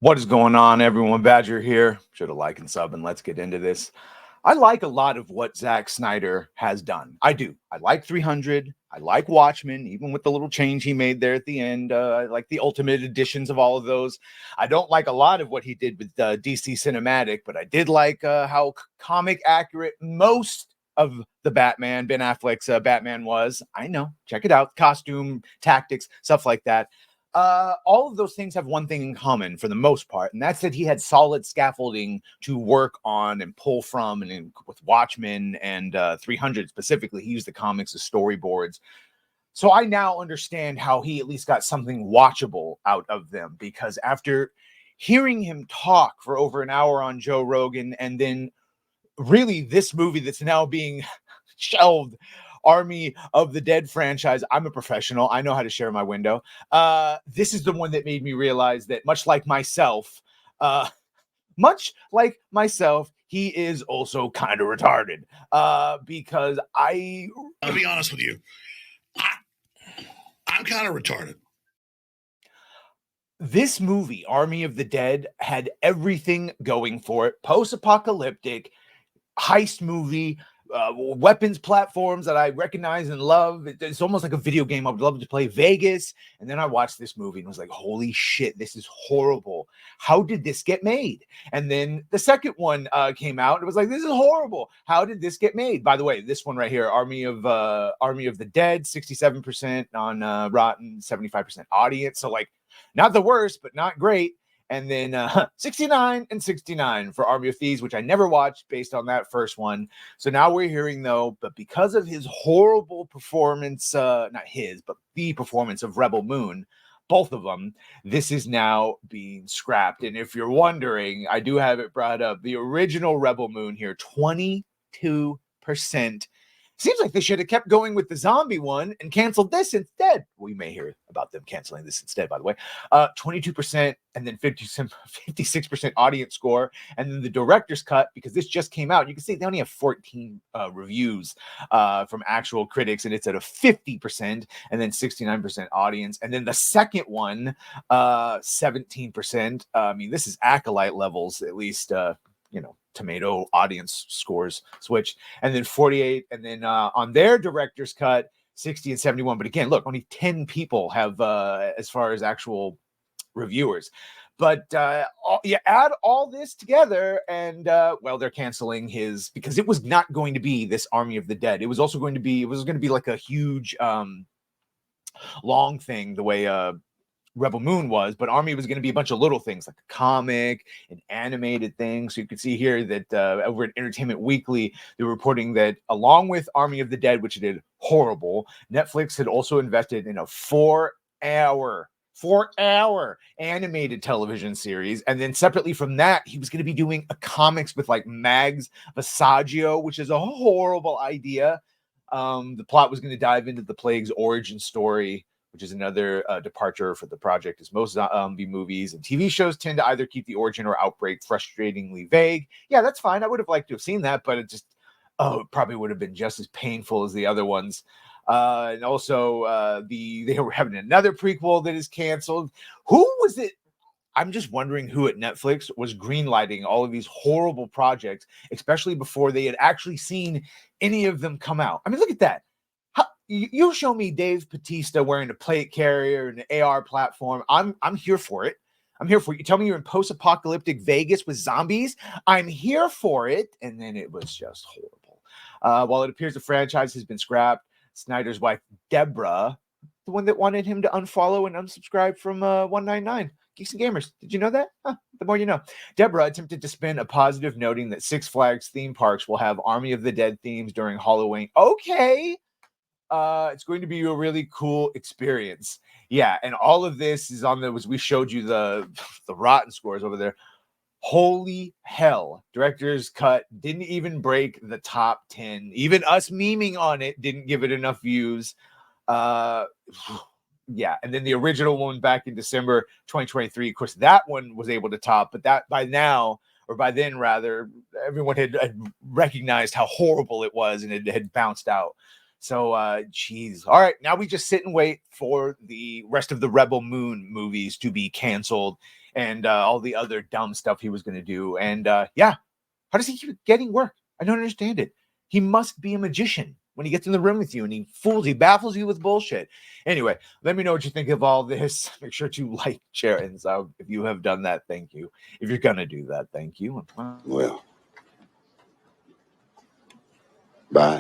What is going on, everyone? Badger here. Should have liked and sub, and let's get into this. I like a lot of what Zack Snyder has done. I do. I like 300. I like Watchmen, even with the little change he made there at the end. I like the ultimate editions of all of those. I don't like a lot of what he did with DC Cinematic, but I did like how comic accurate most of the Batman, Ben Affleck's Batman was. I know. Check it out. Costume, tactics, stuff like that. All of those things have one thing in common for the most part, and that's that he had solid scaffolding to work on and pull from. And with Watchmen and 300 specifically, he used the comics as storyboards. So I now understand how he at least got something watchable out of them, because after hearing him talk for over an hour on Joe Rogan, and then really this movie that's now being shelved, Army of the Dead franchise. I'm a professional. I know how to share my window. This is the one that made me realize that uh, much like myself, he is also kind of retarded. Because I'll be honest with you. I'm kind of retarded. This movie, Army of the Dead, had everything going for it. Post-apocalyptic, heist movie, weapons platforms that I recognize and love. It's almost like a video game I would love to play. Vegas. And then I watched this movie and was like, holy shit, this is horrible. How did this get made? And then the second one came out. It was like, this is horrible. How did this get made? By the way, this one right here, Army of the Dead, 67% on Rotten, 75% audience. So like, not the worst, but not great. And then 69 and 69 for Army of Thieves, which I never watched based on that first one. So now we're hearing, though, but because of his horrible performance, not his, but the performance of Rebel Moon, both of them, this is now being scrapped. And if you're wondering, I do have it brought up. The original Rebel Moon here, 22%. Seems like they should have kept going with the zombie one and canceled this instead. We may hear about them canceling this instead, by the way. 22% and then 56% audience score. And then the director's cut, because this just came out. You can see they only have 14 reviews from actual critics, and it's at a 50% and then 69% audience. And then the second one, 17%. I mean, this is Acolyte levels, at least, tomato audience scores switch, and then 48, and then on their director's cut, 60 and 71. But again, look, only 10 people have as far as actual reviewers. But you add all this together, and they're canceling his, because it was not going to be this Army of the Dead. It was also going to be like a huge long thing, the way Rebel Moon was, but Army was going to be a bunch of little things like a comic, an animated thing. So you can see here that over at Entertainment Weekly, they're reporting that along with Army of the Dead, which did horrible, Netflix had also invested in a 4-hour animated television series. And then separately from that, he was going to be doing a comics with like Mags Visaggio, which is a horrible idea. The plot was going to dive into the plague's origin story, which is another departure for the project, as most zombie movies and TV shows tend to either keep the origin or outbreak frustratingly vague. Yeah, that's fine. I would have liked to have seen that, but it probably would have been just as painful as the other ones. And also, they were having another prequel that is canceled. Who was it? I'm just wondering who at Netflix was greenlighting all of these horrible projects, especially before they had actually seen any of them come out. I mean, look at that. You show me Dave Bautista wearing a plate carrier and an AR platform. I'm here for it. I'm here for it. You tell me you're in post-apocalyptic Vegas with zombies. I'm here for it. And then it was just horrible. While it appears the franchise has been scrapped, Snyder's wife, Deborah, the one that wanted him to unfollow and unsubscribe from 199. Geeks and Gamers. Did you know that? The more you know. Deborah attempted to spin a positive, noting that Six Flags theme parks will have Army of the Dead themes during Halloween. Okay. It's going to be a really cool experience. Yeah, and all of this is on we showed you the Rotten scores over there. Holy hell. Director's cut didn't even break the top 10. Even us memeing on it didn't give it enough views. Yeah, and then the original one back in December 2023, of course, that one was able to top, but that by then rather, everyone had recognized how horrible it was, and it had bounced out. So, geez. All right, now we just sit and wait for the rest of the Rebel Moon movies to be canceled and all the other dumb stuff he was going to do. And yeah, how does he keep getting work? I don't understand it. He must be a magician when he gets in the room with you and he baffles you with bullshit. Anyway, let me know what you think of all this. Make sure to like, share, and sub. If you have done that, thank you. If you're going to do that, thank you. Well, bye.